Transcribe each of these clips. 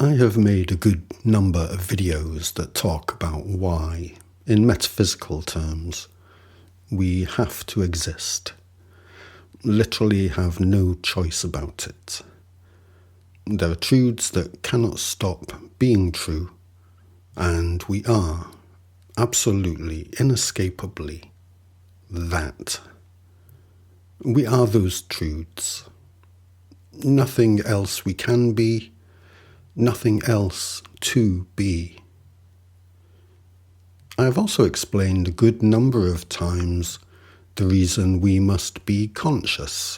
I have made a good number of videos that talk about why, in metaphysical terms, we have to exist, literally have no choice about it. There are truths that cannot stop being true, and we are absolutely, inescapably that. We are those truths. Nothing else we can be, nothing else to be. I have also explained a good number of times the reason we must be conscious.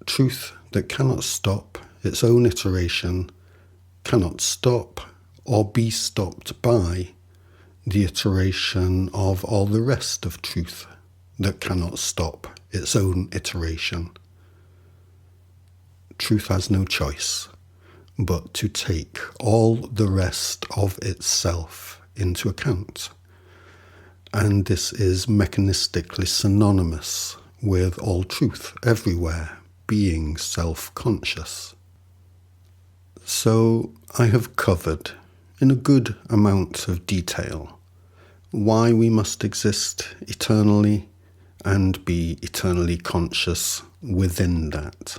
Truth that cannot stop its own iteration, cannot stop or be stopped by the iteration of all the rest of truth that cannot stop its own iteration. Truth has no choice but to take all the rest of itself into account. And this is mechanistically synonymous with all truth everywhere being self-conscious. So I have covered in a good amount of detail why we must exist eternally and be eternally conscious within that,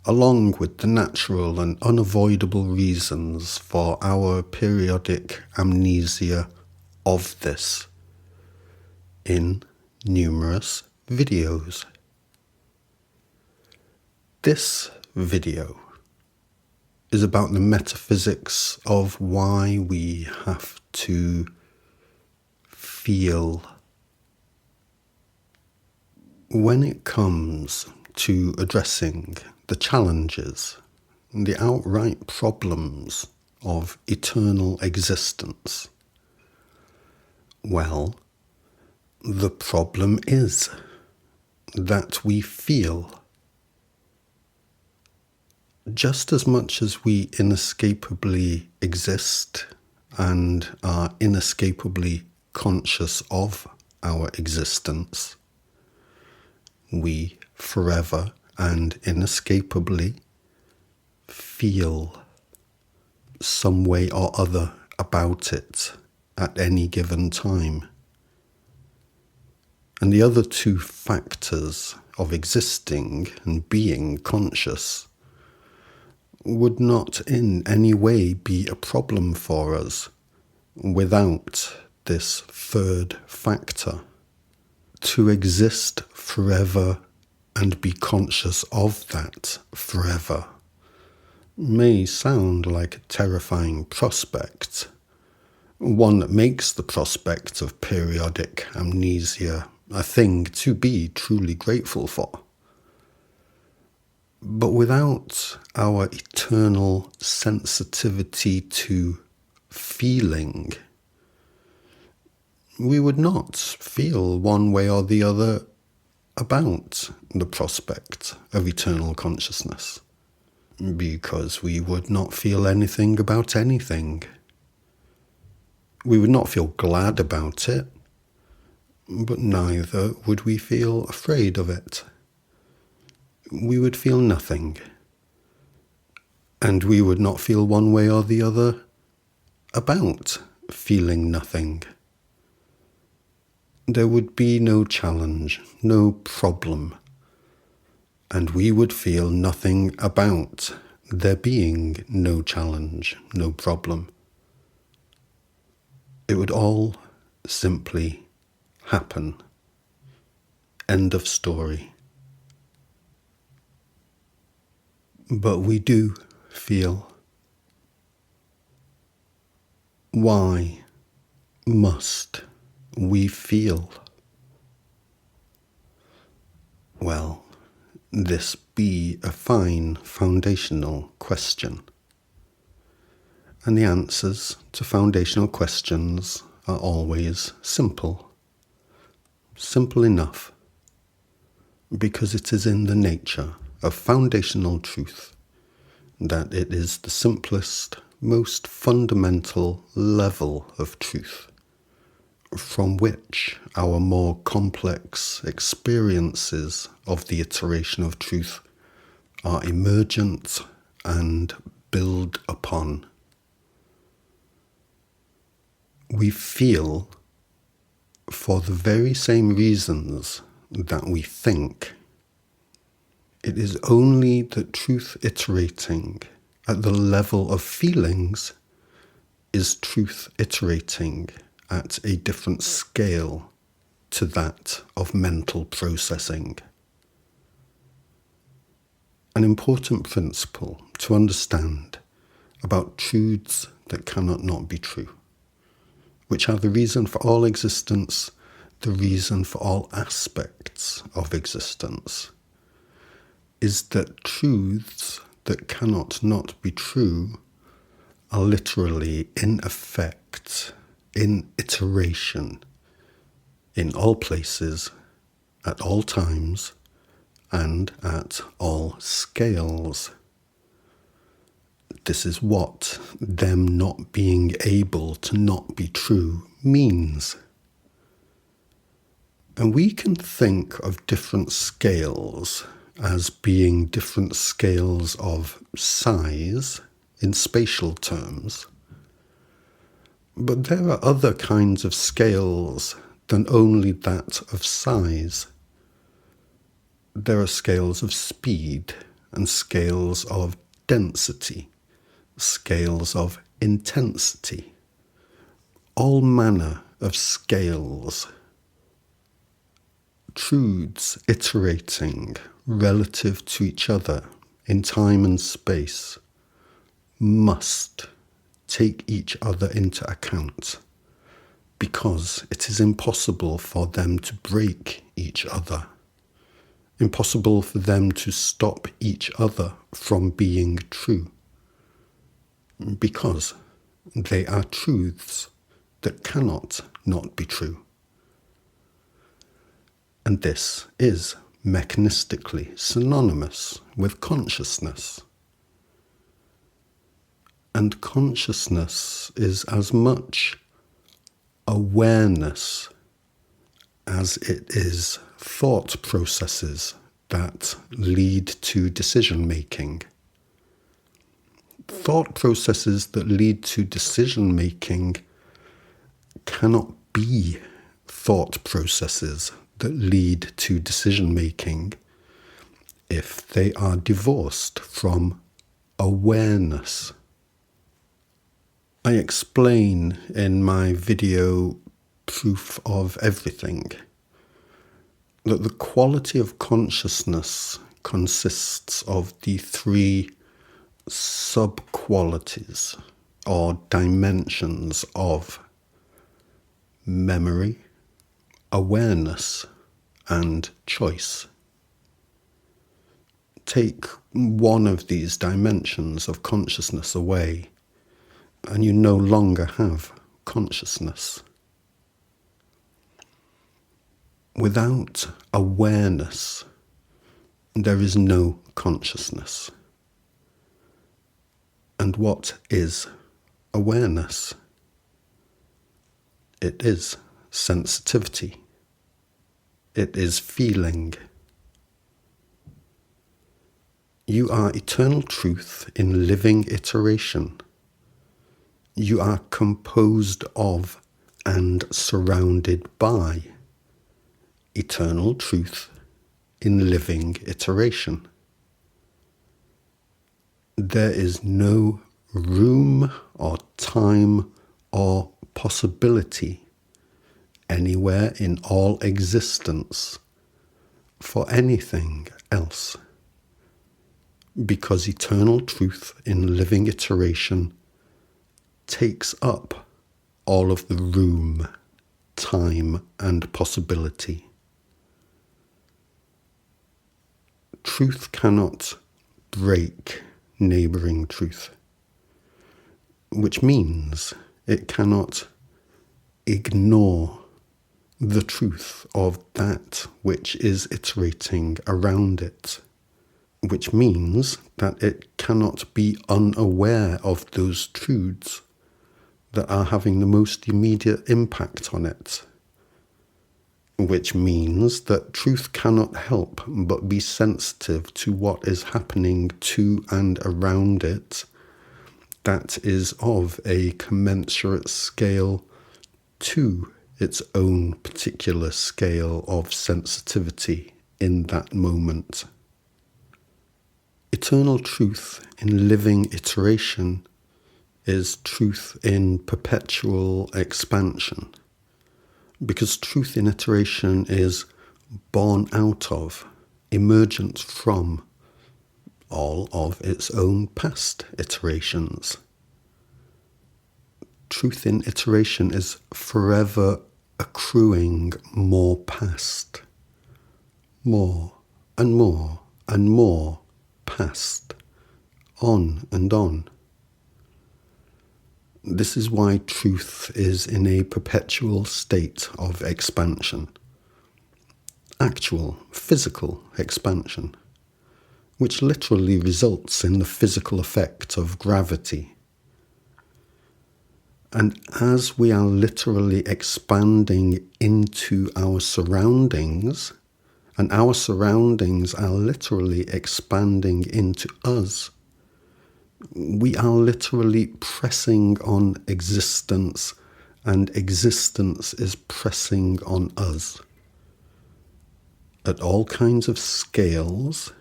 along with the natural and unavoidable reasons for our periodic amnesia of this in numerous videos. This video is about the metaphysics of why we have to feel. When it comes to addressing the challenges, the outright problems of eternal existence, well, the problem is that we feel. Just as much as we inescapably exist and are inescapably conscious of our existence, we forever and inescapably feel some way or other about it at any given time. And the other two factors of existing and being conscious would not in any way be a problem for us without this third factor. To exist forever and be conscious of that forever may sound like a terrifying prospect, one that makes the prospect of periodic amnesia a thing to be truly grateful for. But without our eternal sensitivity to feeling, we would not feel one way or the other about the prospect of eternal consciousness, because we would not feel anything about anything. We would not feel glad about it, but neither would we feel afraid of it. We would feel nothing, and we would not feel one way or the other about feeling nothing. There would be no challenge, no problem, and we would feel nothing about there being no challenge, no problem. It would all simply happen. End of story. But we do feel. Why must we feel? Well, this be a fine foundational question. And the answers to foundational questions are always simple. Simple enough, because it is in the nature of foundational truth that it is the simplest, most fundamental level of truth, from which our more complex experiences of the iteration of truth are emergent and build upon. We feel for the very same reasons that we think. It is only that truth iterating at the level of feelings is truth iterating at a different scale to that of mental processing. An important principle to understand about truths that cannot not be true, which are the reason for all existence, the reason for all aspects of existence, is that truths that cannot not be true are literally in effect, in iteration, in all places, at all times, and at all scales. This is what them not being able to not be true means. And we can think of different scales as being different scales of size in spatial terms. But there are other kinds of scales than only that of size. There are scales of speed and scales of density, scales of intensity, all manner of scales. Truths iterating relative to each other in time and space must take each other into account, because it is impossible for them to break each other, impossible for them to stop each other from being true, because they are truths that cannot not be true. And this is mechanistically synonymous with consciousness. And consciousness is as much awareness as it is thought processes that lead to decision making. Thought processes that lead to decision making cannot be thought processes that lead to decision making if they are divorced from awareness. I explain in my video Proof of Everything that the quality of consciousness consists of the three sub-qualities or dimensions of memory, awareness, and choice. Take one of these dimensions of consciousness away, and you no longer have consciousness. Without awareness, there is no consciousness. And what is awareness? It is sensitivity. It is feeling. You are eternal truth in living iteration. You are composed of and surrounded by eternal truth in living iteration. There is no room or time or possibility anywhere in all existence for anything else, because eternal truth in living iteration takes up all of the room, time, and possibility. Truth cannot break neighbouring truth, which means it cannot ignore the truth of that which is iterating around it, which means that it cannot be unaware of those truths that are having the most immediate impact on it, which means that truth cannot help but be sensitive to what is happening to and around it that is of a commensurate scale to its own particular scale of sensitivity in that moment. Eternal truth in living iteration is truth in perpetual expansion, because truth in iteration is born out of, emergent from, all of its own past iterations. Truth in iteration is forever accruing more past, more and more and more past, on and on. This is why truth is in a perpetual state of expansion, actual physical expansion, which literally results in the physical effect of gravity. And as we are literally expanding into our surroundings, and our surroundings are literally expanding into us, we are literally pressing on existence, and existence is pressing on us at all kinds of scales,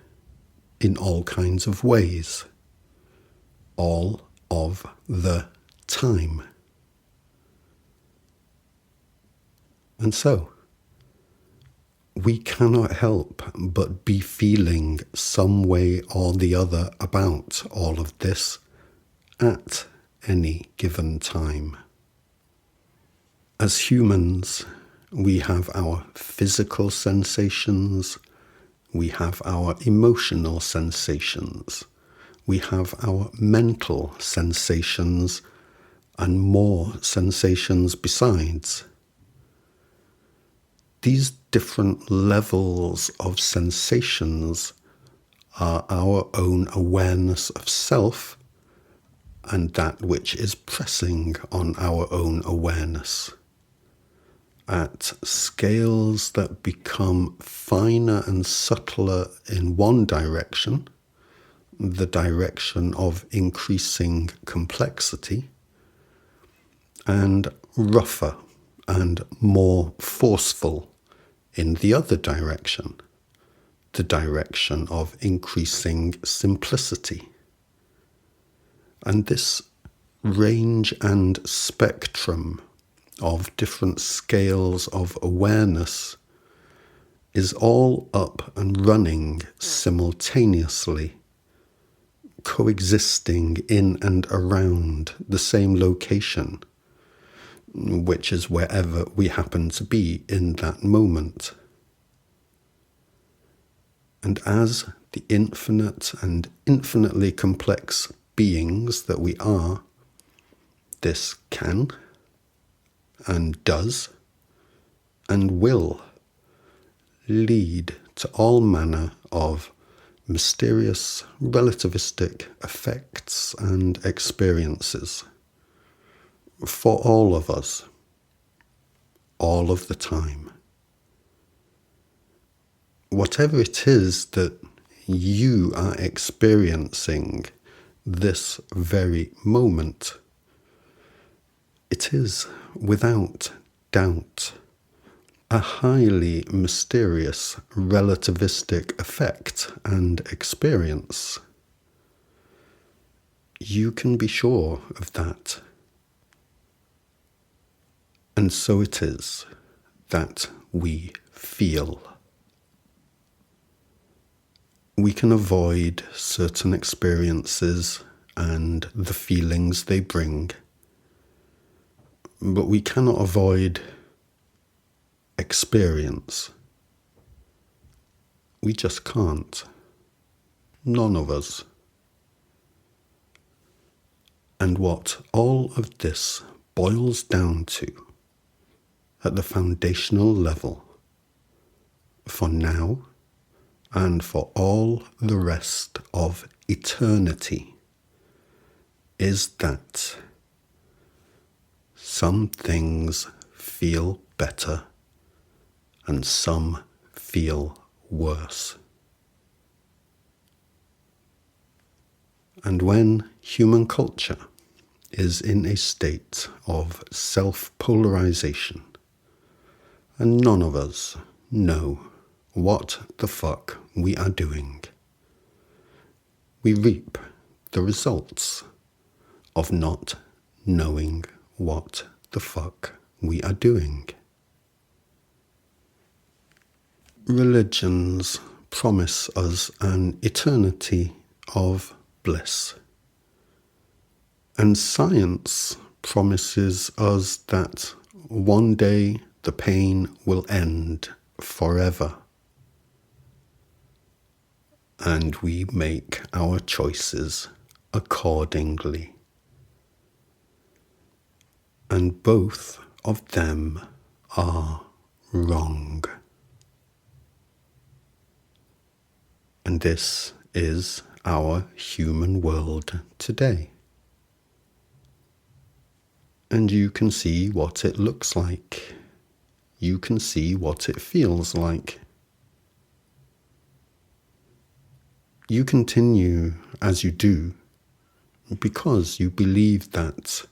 in all kinds of ways, all of the time. And so, we cannot help but be feeling some way or the other about all of this at any given time. As humans, we have our physical sensations, we have our emotional sensations, we have our mental sensations, and more sensations besides. These different levels of sensations are our own awareness of self and that which is pressing on our own awareness at scales that become finer and subtler in one direction, the direction of increasing complexity, and rougher and more forceful in the other direction, the direction of increasing simplicity. And this range and spectrum of different scales of awareness is all up and running simultaneously, coexisting in and around the same location, which is wherever we happen to be in that moment. And as the infinite and infinitely complex beings that we are, this can and does and will lead to all manner of mysterious relativistic effects and experiences for all of us, all of the time. Whatever it is that you are experiencing this very moment, it is without doubt a highly mysterious relativistic effect and experience. You can be sure of that. And so it is that we feel. We can avoid certain experiences and the feelings they bring, but we cannot avoid experience. We just can't. None of us. And what all of this boils down to at the foundational level, for now and for all the rest of eternity, is that some things feel better and some feel worse. And when human culture is in a state of self-polarization, and none of us know what the fuck we are doing. We reap the results of not knowing what the fuck we are doing. Religions promise us an eternity of bliss, and science promises us that one day the pain will end forever, and we make our choices accordingly. And both of them are wrong. And this is our human world today. And you can see what it looks like. You can see what it feels like. You continue as you do because you believe that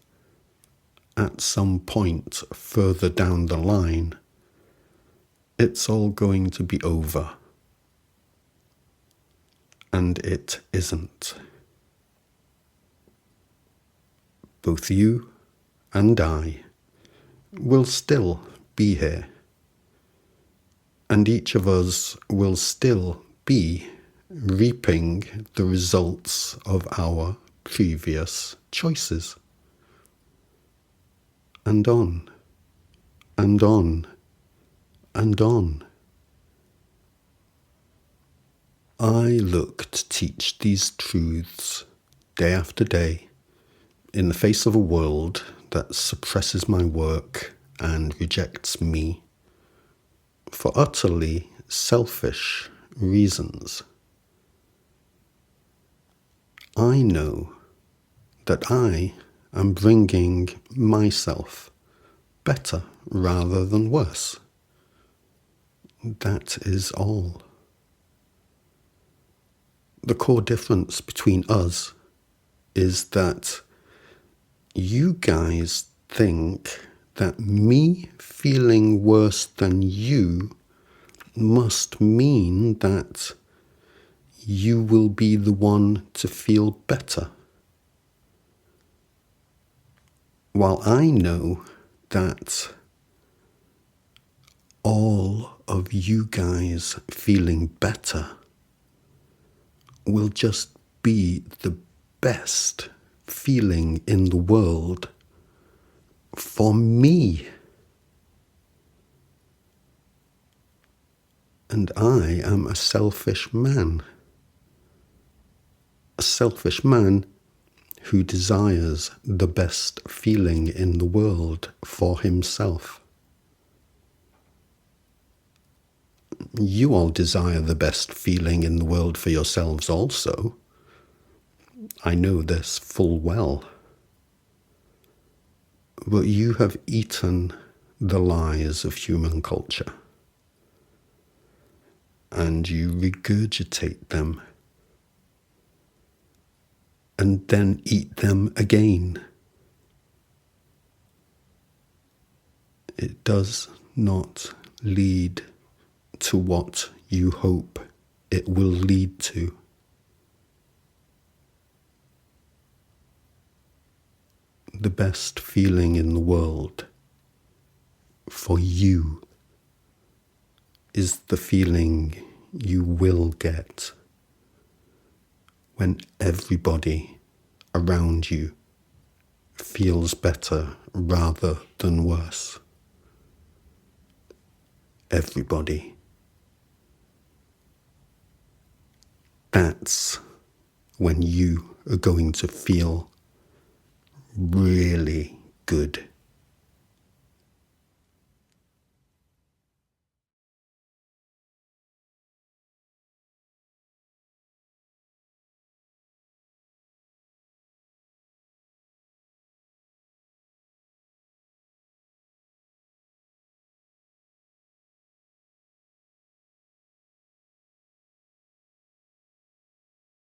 at some point further down the line, it's all going to be over. And it isn't. Both you and I will still be here, and each of us will still be reaping the results of our previous choices. And on, and on, and on. I look to teach these truths day after day in the face of a world that suppresses my work and rejects me for utterly selfish reasons. I know that I am bringing myself better rather than worse. That is all. The core difference between us is that you guys think that me feeling worse than you must mean that you will be the one to feel better. While I know that all of you guys feeling better will just be the best feeling in the world for me. And I am a selfish man. A selfish man who desires the best feeling in the world for himself. You all desire the best feeling in the world for yourselves also. I know this full well. But you have eaten the lies of human culture, and you regurgitate them, and then eat them again. It does not lead to what you hope it will lead to. The best feeling in the world for you is the feeling you will get when everybody around you feels better rather than worse. Everybody. That's when you are going to feel really good.